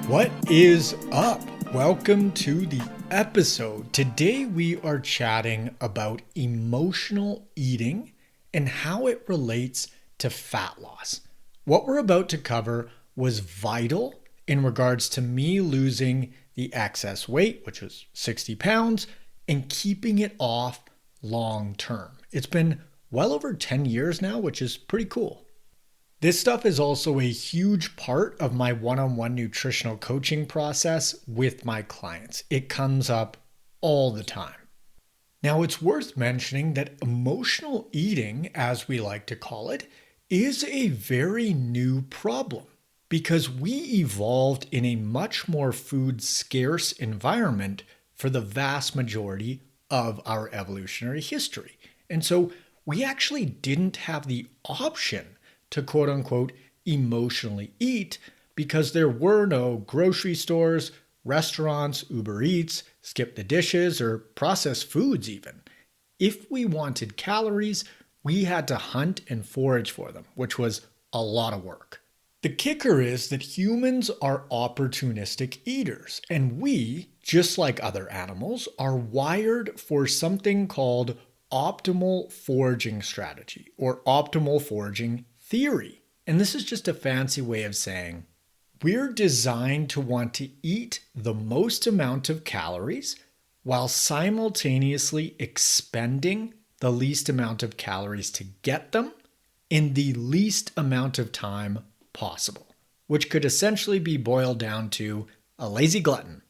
What is up? Welcome to the episode. Today we are chatting about emotional eating and how it relates to fat loss. What we're about to cover was vital in regards to me losing the excess weight, which was 60 pounds, and keeping it off long term. It's been well over 10 years now, which is pretty cool. This stuff is also a huge part of my one-on-one nutritional coaching process with my clients. It comes up all the time. Now, it's worth mentioning that emotional eating, as we like to call it, is a very new problem because we evolved in a much more food scarce environment for the vast majority of our evolutionary history. And so we actually didn't have the option to quote unquote emotionally eat because there were no grocery stores, restaurants, Uber Eats, skip the dishes, or processed foods even. If we wanted calories, we had to hunt and forage for them, which was a lot of work. The kicker is that humans are opportunistic eaters, and we, just like other animals, are wired for something called optimal foraging strategy or optimal foraging theory. And this is just a fancy way of saying we're designed to want to eat the most amount of calories while simultaneously expending the least amount of calories to get them in the least amount of time possible, which could essentially be boiled down to a lazy glutton.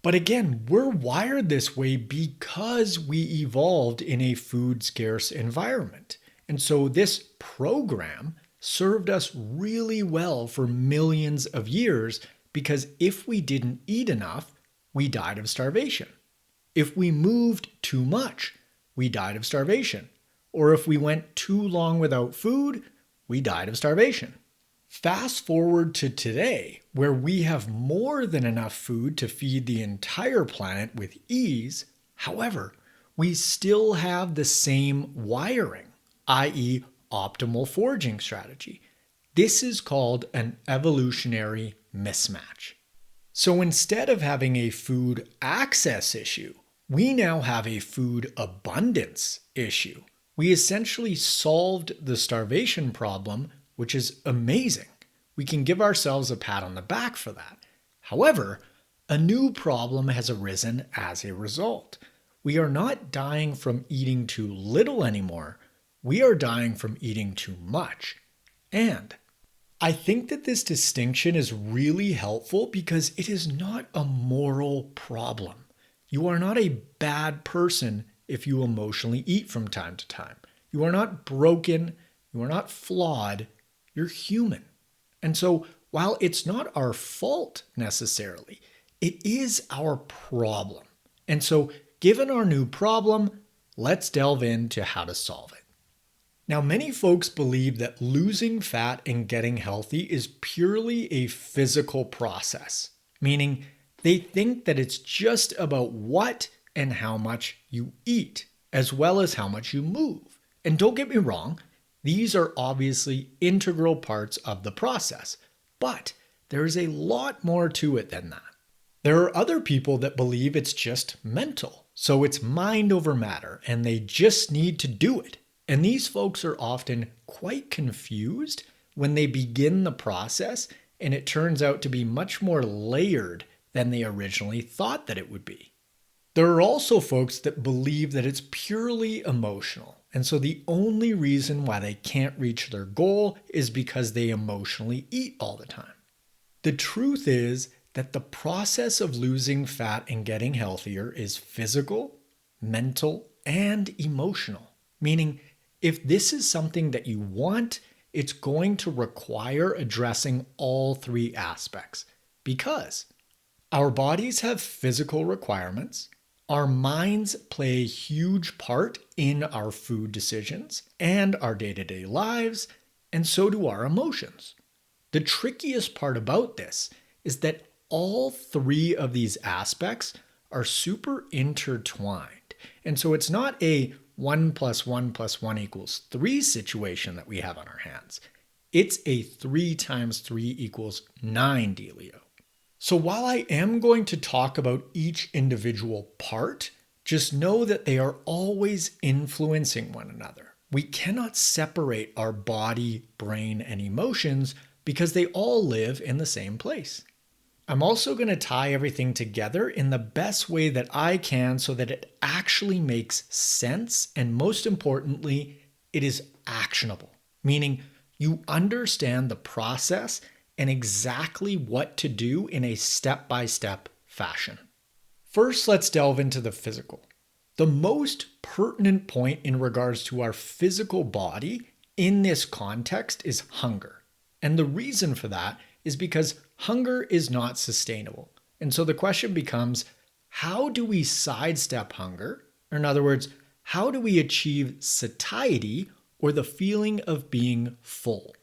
But again, we're wired this way because we evolved in a food scarce environment. And so this program served us really well for millions of years because if we didn't eat enough, we died of starvation. If we moved too much, we died of starvation. Or if we went too long without food, we died of starvation. Fast forward to today, where we have more than enough food to feed the entire planet with ease. However, we still have the same wiring, i.e., optimal foraging strategy. This is called an evolutionary mismatch. So instead of having a food access issue, we now have a food abundance issue. We essentially solved the starvation problem, which is amazing. We can give ourselves a pat on the back for that. However, a new problem has arisen as a result. We are not dying from eating too little anymore. We are dying from eating too much. And I think that this distinction is really helpful because it is not a moral problem. You are not a bad person if you emotionally eat from time to time. You are not broken. You are not flawed. You're human. And so while it's not our fault necessarily, it is our problem. And so given our new problem, let's delve into how to solve it. Now, many folks believe that losing fat and getting healthy is purely a physical process, meaning they think that it's just about what and how much you eat, as well as how much you move. And don't get me wrong, these are obviously integral parts of the process, but there is a lot more to it than that. There are other people that believe it's just mental, so it's mind over matter, and they just need to do it. And these folks are often quite confused when they begin the process, and it turns out to be much more layered than they originally thought that it would be. There are also folks that believe that it's purely emotional, and so the only reason why they can't reach their goal is because they emotionally eat all the time. The truth is that the process of losing fat and getting healthier is physical, mental, and emotional, meaning if this is something that you want, it's going to require addressing all three aspects because our bodies have physical requirements, our minds play a huge part in our food decisions and our day-to-day lives, and so do our emotions. The trickiest part about this is that all three of these aspects are super intertwined. And so it's not a 1 + 1 + 1 = 3 situation that we have on our hands. It's a 3 × 3 = 9 dealio. So while I am going to talk about each individual part, just know that they are always influencing one another. We cannot separate our body, brain, and emotions because they all live in the same place. I'm also going to tie everything together in the best way that I can so that it actually makes sense, and most importantly, it is actionable, meaning you understand the process and exactly what to do in a step-by-step fashion. First, let's delve into the physical. The most pertinent point in regards to our physical body in this context is hunger. And the reason for that is because hunger is not sustainable. And so the question becomes, how do we sidestep hunger? Or in other words, how do we achieve satiety, or the feeling of being full?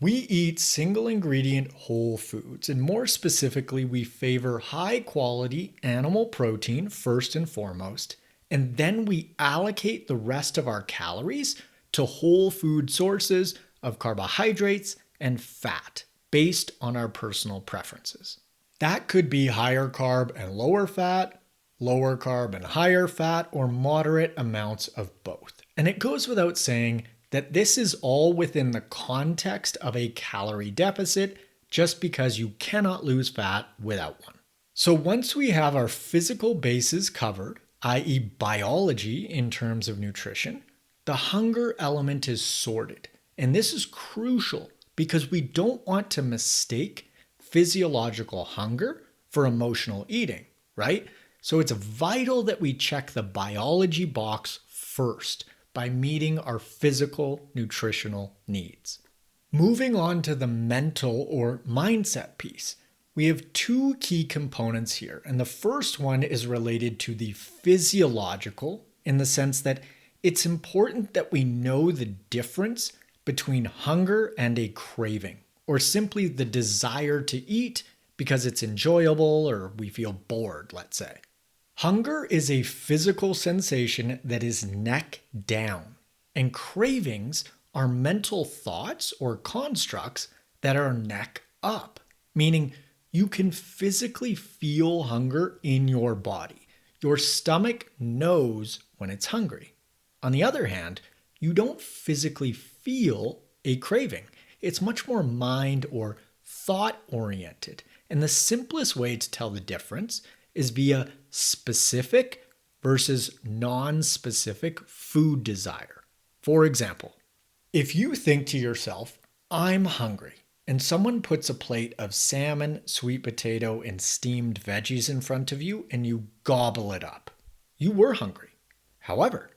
We eat single ingredient whole foods, and more specifically, we favor high quality animal protein first and foremost, and then we allocate the rest of our calories to whole food sources of carbohydrates and fat based on our personal preferences. That could be higher carb and lower fat, lower carb and higher fat, or moderate amounts of both. And it goes without saying that this is all within the context of a calorie deficit, just because you cannot lose fat without one. So once we have our physical bases covered, i.e. biology in terms of nutrition, the hunger element is sorted. And this is crucial because we don't want to mistake physiological hunger for emotional eating, right? So it's vital that we check the biology box first by meeting our physical nutritional needs. Moving on to the mental or mindset piece, we have two key components here. And the first one is related to the physiological, in the sense that it's important that we know the difference between hunger and a craving, or simply the desire to eat because it's enjoyable or we feel bored, let's say. Hunger is a physical sensation that is neck down, and cravings are mental thoughts or constructs that are neck up, meaning you can physically feel hunger in your body. Your stomach knows when it's hungry. On the other hand, you don't physically feel a craving. It's much more mind or thought oriented. And the simplest way to tell the difference is via specific versus non-specific food desire. For example, if you think to yourself, I'm hungry, and someone puts a plate of salmon, sweet potato, and steamed veggies in front of you and you gobble it up, you were hungry. However,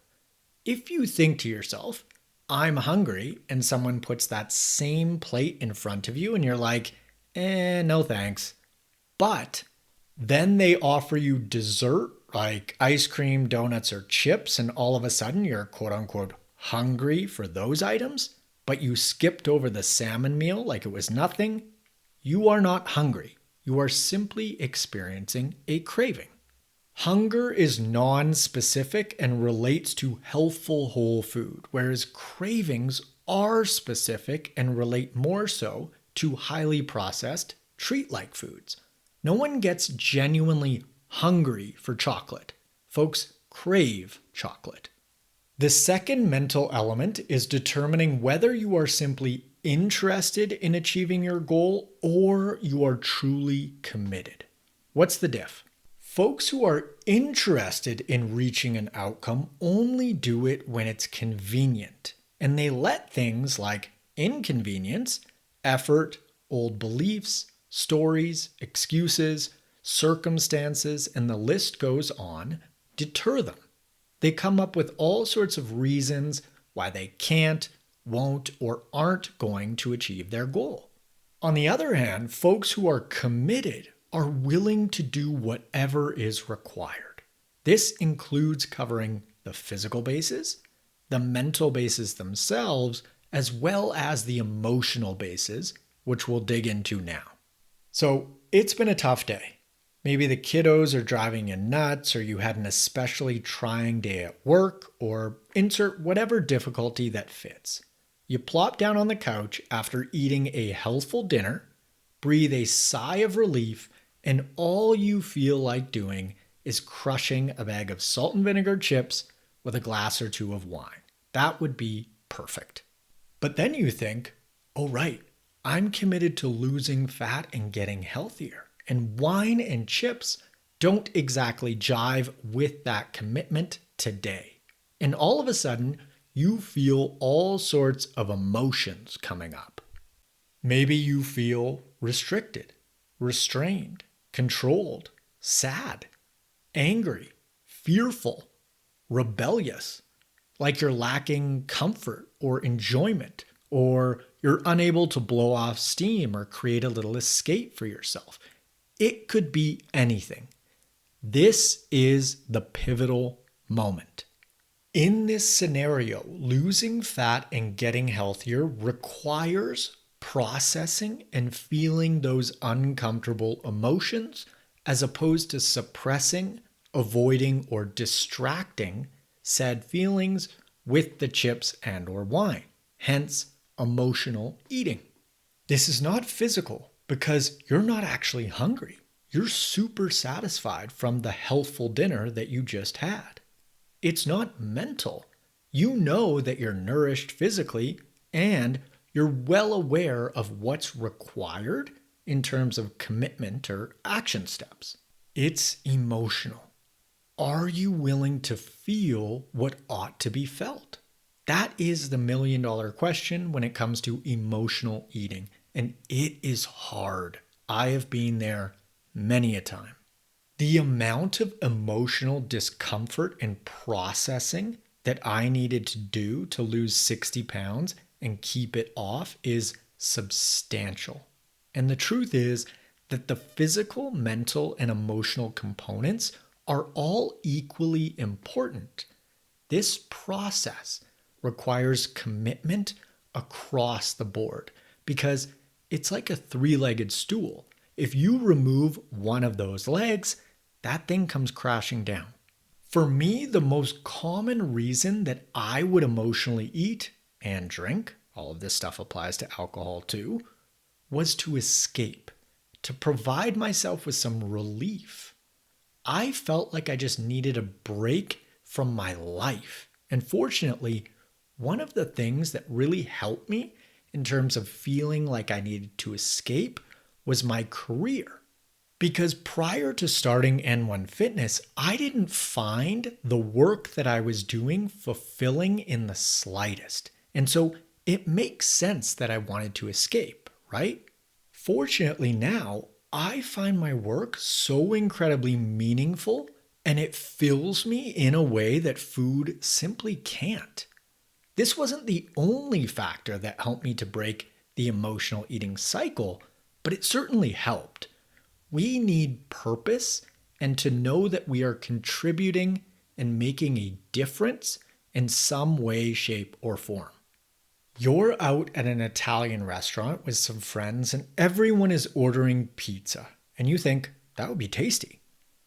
if you think to yourself, I'm hungry, and someone puts that same plate in front of you and you're like, no thanks, but then they offer you dessert like ice cream, donuts, or chips, and all of a sudden you're quote unquote hungry for those items, but you skipped over the salmon meal like it was nothing, you are not hungry. You are simply experiencing a craving. Hunger is non-specific and relates to healthful whole food, whereas cravings are specific and relate more so to highly processed, treat-like foods. No one gets genuinely hungry for chocolate. Folks crave chocolate. The second mental element is determining whether you are simply interested in achieving your goal or you are truly committed. What's the diff? Folks who are interested in reaching an outcome only do it when it's convenient, and they let things like inconvenience, effort, old beliefs, stories, excuses, circumstances, and the list goes on, deter them. They come up with all sorts of reasons why they can't, won't, or aren't going to achieve their goal. On the other hand, folks who are committed are willing to do whatever is required. This includes covering the physical bases, the mental bases themselves, as well as the emotional bases, which we'll dig into now. So it's been a tough day. Maybe the kiddos are driving you nuts, or you had an especially trying day at work, or insert whatever difficulty that fits. You plop down on the couch after eating a healthful dinner, breathe a sigh of relief, and all you feel like doing is crushing a bag of salt and vinegar chips with a glass or two of wine. That would be perfect. But then you think, oh, right, I'm committed to losing fat and getting healthier. And wine and chips don't exactly jive with that commitment today. And all of a sudden, you feel all sorts of emotions coming up. Maybe you feel restricted, restrained, controlled, sad, angry, fearful, rebellious, like you're lacking comfort or enjoyment, or you're unable to blow off steam or create a little escape for yourself. It could be anything. This is the pivotal moment. In this scenario, losing fat and getting healthier requires processing and feeling those uncomfortable emotions as opposed to suppressing, avoiding, or distracting said feelings with the chips and or wine, hence emotional eating. This is not physical because you're not actually hungry. You're super satisfied from the healthful dinner that you just had. It's not mental. You know that you're nourished physically and you're well aware of what's required in terms of commitment or action steps. It's emotional. Are you willing to feel what ought to be felt? That is the million-dollar question when it comes to emotional eating, and it is hard. I have been there many a time. The amount of emotional discomfort and processing that I needed to do to lose 60 pounds and keep it off is substantial. And the truth is that the physical, mental, and emotional components are all equally important. This process requires commitment across the board because it's like a three-legged stool. If you remove one of those legs, that thing comes crashing down. For me, the most common reason that I would emotionally eat and drink, all of this stuff applies to alcohol too, was to escape, to provide myself with some relief. I felt like I just needed a break from my life. And fortunately, one of the things that really helped me in terms of feeling like I needed to escape was my career. Because prior to starting N1 Fitness, I didn't find the work that I was doing fulfilling in the slightest. And so it makes sense that I wanted to escape, right? Fortunately now, I find my work so incredibly meaningful and it fills me in a way that food simply can't. This wasn't the only factor that helped me to break the emotional eating cycle, but it certainly helped. We need purpose and to know that we are contributing and making a difference in some way, shape, or form. You're out at an Italian restaurant with some friends and everyone is ordering pizza, and you think that would be tasty.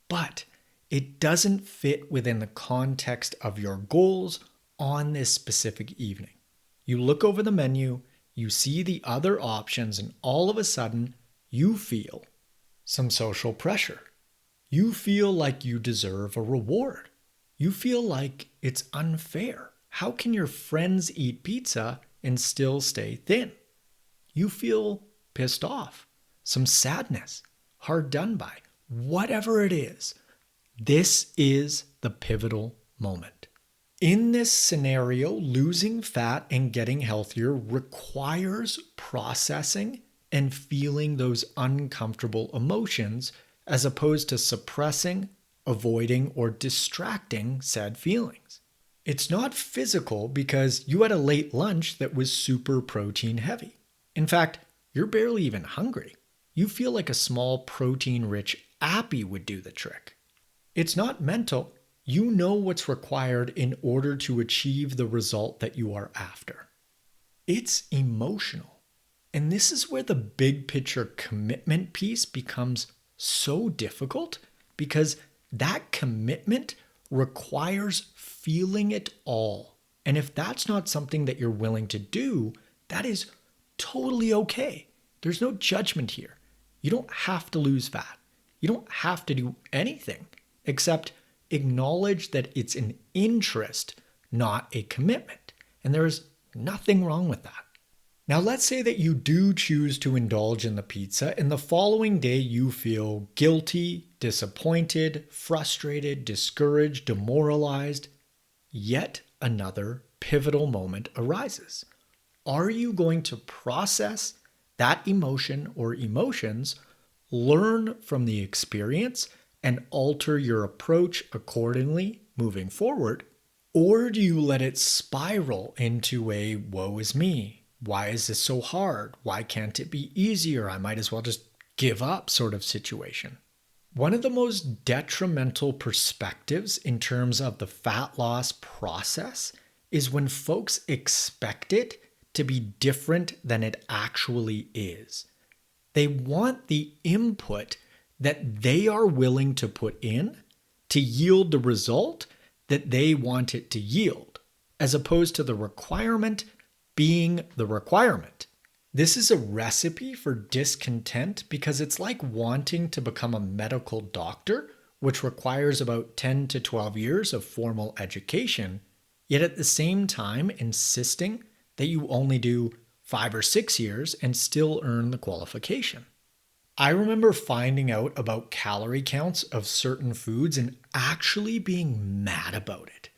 But it doesn't fit within the context of your goals on this specific evening. You look over the menu, you see the other options, and all of a sudden, you feel some social pressure. You feel like you deserve a reward. You feel like it's unfair. How can your friends eat pizza and still stay thin? You feel pissed off, some sadness, hard done by, whatever it is. This is the pivotal moment. In this scenario, losing fat and getting healthier requires processing and feeling those uncomfortable emotions as opposed to suppressing, avoiding, or distracting said feelings. It's not physical because you had a late lunch that was super protein heavy. In fact, you're barely even hungry. You feel like a small protein-rich appy would do the trick. It's not mental. You know what's required in order to achieve the result that you are after. It's emotional. And this is where the big picture commitment piece becomes so difficult because that commitment requires feeling it all. And if that's not something that you're willing to do, that is totally okay. There's no judgment here. You don't have to lose fat. You don't have to do anything except acknowledge that it's an interest, not a commitment. And there is nothing wrong with that. Now, let's say that you do choose to indulge in the pizza, and the following day you feel guilty, disappointed, frustrated, discouraged, demoralized. Yet another pivotal moment arises. Are you going to process that emotion or emotions, learn from the experience, and alter your approach accordingly moving forward? Or do you let it spiral into a woe is me? Why is this so hard? Why can't it be easier? I might as well just give up sort of situation. One of the most detrimental perspectives in terms of the fat loss process is when folks expect it to be different than it actually is. They want the input that they are willing to put in to yield the result that they want it to yield, as opposed to the requirement being the requirement. This is a recipe for discontent because it's like wanting to become a medical doctor, which requires about 10 to 12 years of formal education, yet at the same time insisting that you only do 5 or 6 years and still earn the qualification. I remember finding out about calorie counts of certain foods and actually being mad about it.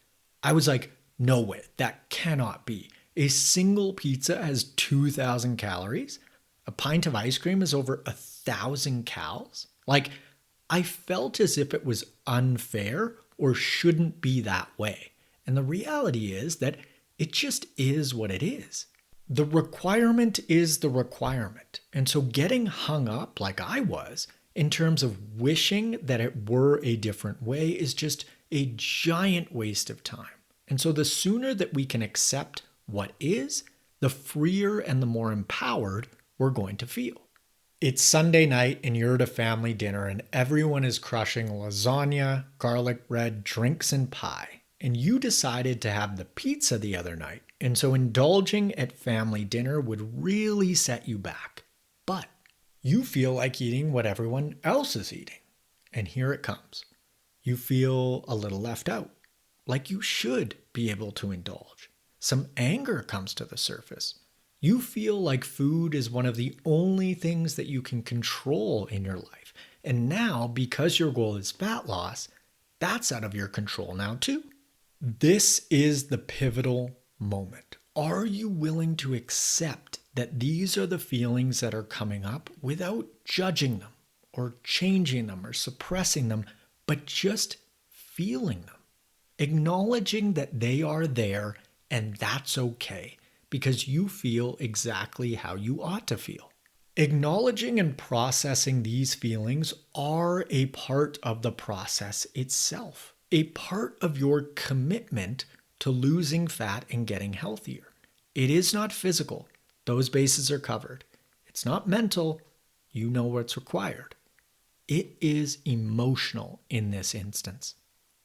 I was like, no way, that cannot be. A single pizza has 2,000 calories. A pint of ice cream is over 1,000 calories. Like, I felt as if it was unfair or shouldn't be that way. And the reality is that it just is what it is. The requirement is the requirement. And so getting hung up like I was in terms of wishing that it were a different way is just a giant waste of time. And so the sooner that we can accept what is, the freer and the more empowered we're going to feel. It's Sunday night and you're at a family dinner and everyone is crushing lasagna, garlic bread, drinks, and pie. And you decided to have the pizza the other night. And so indulging at family dinner would really set you back. But you feel like eating what everyone else is eating. And here it comes. You feel a little left out, like you should be able to indulge. Some anger comes to the surface. You feel like food is one of the only things that you can control in your life. And now, because your goal is fat loss, that's out of your control now too. This is the pivotal moment. Are you willing to accept that these are the feelings that are coming up without judging them or changing them or suppressing them, but just feeling them? Acknowledging that they are there and that's okay because you feel exactly how you ought to feel. Acknowledging and processing these feelings are a part of the process itself, a part of your commitment to losing fat and getting healthier. It is not physical. Those bases are covered. It's not mental. You know what's required. It is emotional in this instance.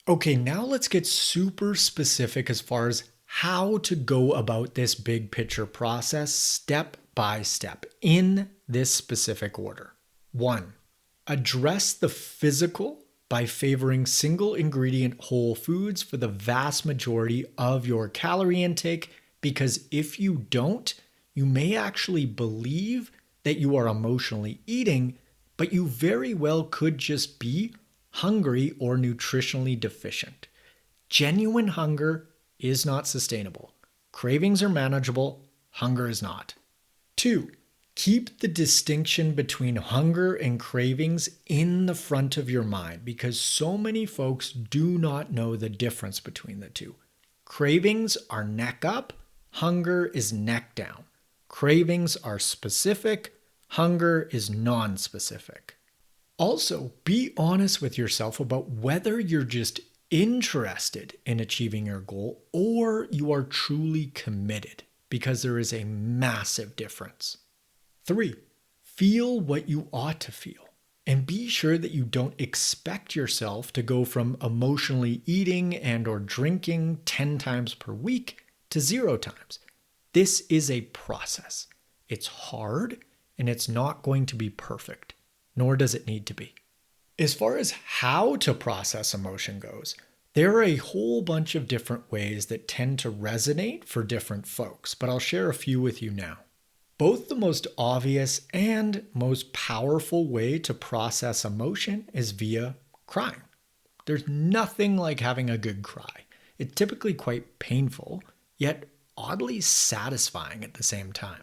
Okay, now let's get super specific as far as how to go about this big picture process step by step in this specific order. 1. Address the physical by favoring single ingredient whole foods for the vast majority of your calorie intake, because if you don't, you may actually believe that you are emotionally eating, but you very well could just be hungry or nutritionally deficient. Genuine hunger is not sustainable. Cravings are manageable, hunger is not. 2. Keep the distinction between hunger and cravings in the front of your mind because so many folks do not know the difference between the two. Cravings are neck up, hunger is neck down. Cravings are specific, hunger is non-specific. Also, be honest with yourself about whether you're just interested in achieving your goal or you are truly committed, because there is a massive difference. 3. Feel what you ought to feel and be sure that you don't expect yourself to go from emotionally eating and or drinking 10 times per week to 0 times. This is a process. It's hard and it's not going to be perfect, nor does it need to be. As far as how to process emotion goes, there are a whole bunch of different ways that tend to resonate for different folks, but I'll share a few with you now. Both the most obvious and most powerful way to process emotion is via crying. There's nothing like having a good cry. It's typically quite painful, yet oddly satisfying at the same time.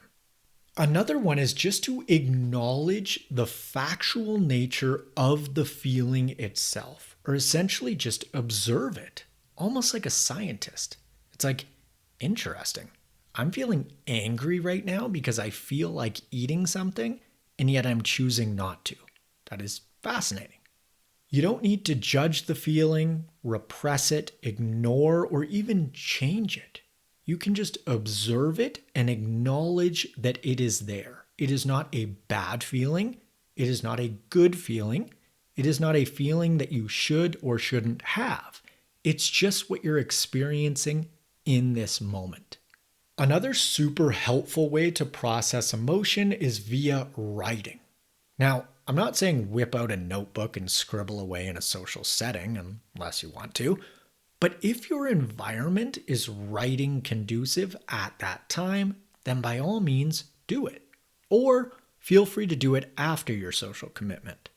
Another one is just to acknowledge the factual nature of the feeling itself, or essentially just observe it, almost like a scientist. It's like, interesting. I'm feeling angry right now because I feel like eating something, and yet I'm choosing not to. That is fascinating. You don't need to judge the feeling, repress it, ignore, or even change it. You can just observe it and acknowledge that it is there. It is not a bad feeling. It is not a good feeling. It is not a feeling that you should or shouldn't have. It's just what you're experiencing in this moment. Another super helpful way to process emotion is via writing. Now, I'm not saying whip out a notebook and scribble away in a social setting, unless you want to. But if your environment is writing conducive at that time, then by all means do it. Or feel free to do it after your social commitment.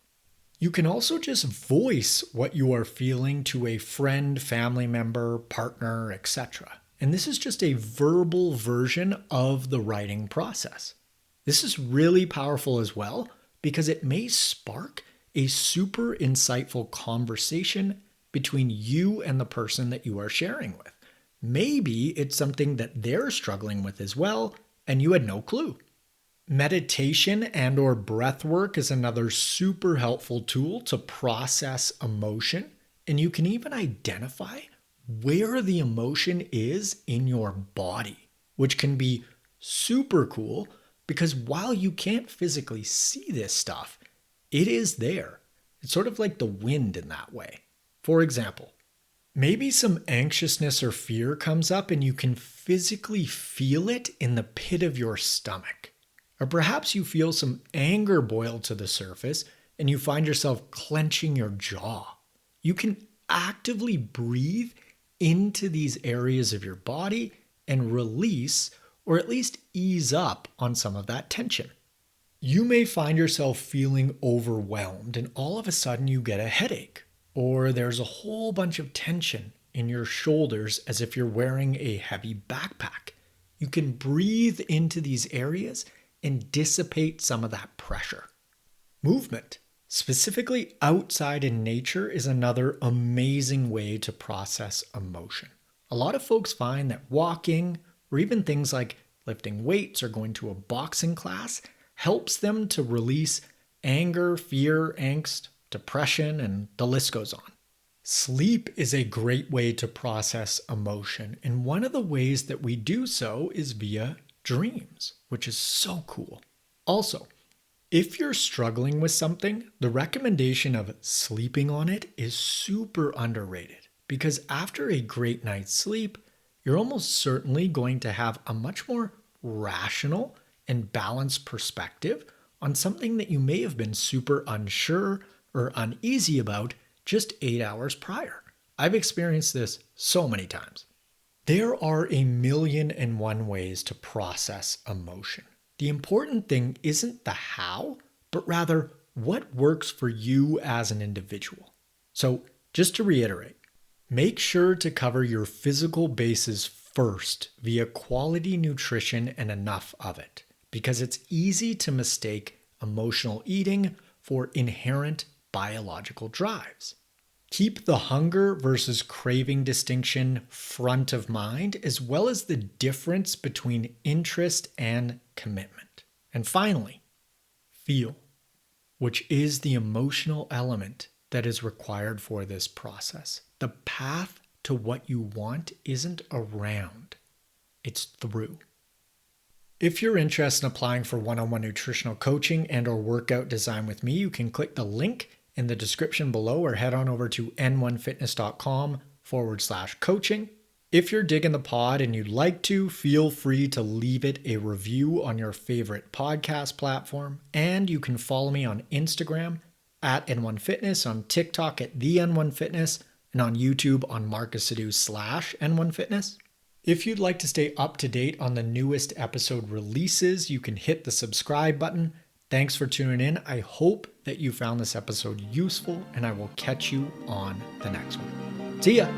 You can also just voice what you are feeling to a friend, family member, partner, etc. And this is just a verbal version of the writing process. This is really powerful as well because it may spark a super insightful conversation between you and the person that you are sharing with. Maybe it's something that they're struggling with as well, and you had no clue. Meditation and or breath work is another super helpful tool to process emotion, and you can even identify where the emotion is in your body, which can be super cool because while you can't physically see this stuff, it is there. It's sort of like the wind in that way. For example, maybe some anxiousness or fear comes up and you can physically feel it in the pit of your stomach. Or perhaps you feel some anger boil to the surface and you find yourself clenching your jaw. You can actively breathe into these areas of your body and release or at least ease up on some of that tension. You may find yourself feeling overwhelmed and all of a sudden you get a headache, or there's a whole bunch of tension in your shoulders as if you're wearing a heavy backpack. You can breathe into these areas and dissipate some of that pressure. Movement, specifically outside in nature, is another amazing way to process emotion. A lot of folks find that walking, or even things like lifting weights or going to a boxing class, helps them to release anger, fear, angst, depression, and the list goes on. Sleep is a great way to process emotion, and one of the ways that we do so is via dreams, which is so cool. Also, if you're struggling with something, the recommendation of sleeping on it is super underrated because after a great night's sleep, you're almost certainly going to have a much more rational and balanced perspective on something that you may have been super unsure or uneasy about just 8 hours prior. I've experienced this so many times. There are 1,000,001 ways to process emotion. The important thing isn't the how, but rather what works for you as an individual. So, just to reiterate, make sure to cover your physical bases first via quality nutrition and enough of it, because it's easy to mistake emotional eating for inherent biological drives. Keep the hunger versus craving distinction front of mind, as well as the difference between interest and commitment. And finally, feel, which is the emotional element that is required for this process. The path to what you want isn't around, it's through. If you're interested in applying for one-on-one nutritional coaching and or workout design with me, you can click the link in the description below or head on over to n1fitness.com/coaching. If you're digging the pod and you'd like to, feel free to leave it a review on your favorite podcast platform. And you can follow me on Instagram at N1 Fitness, on TikTok at the N1 Fitness, and on YouTube on Marcus Sadu /N1 Fitness. If you'd like to stay up to date on the newest episode releases, you can hit the subscribe button. Thanks for tuning in. I hope that you found this episode useful, and I will catch you on the next one. See ya!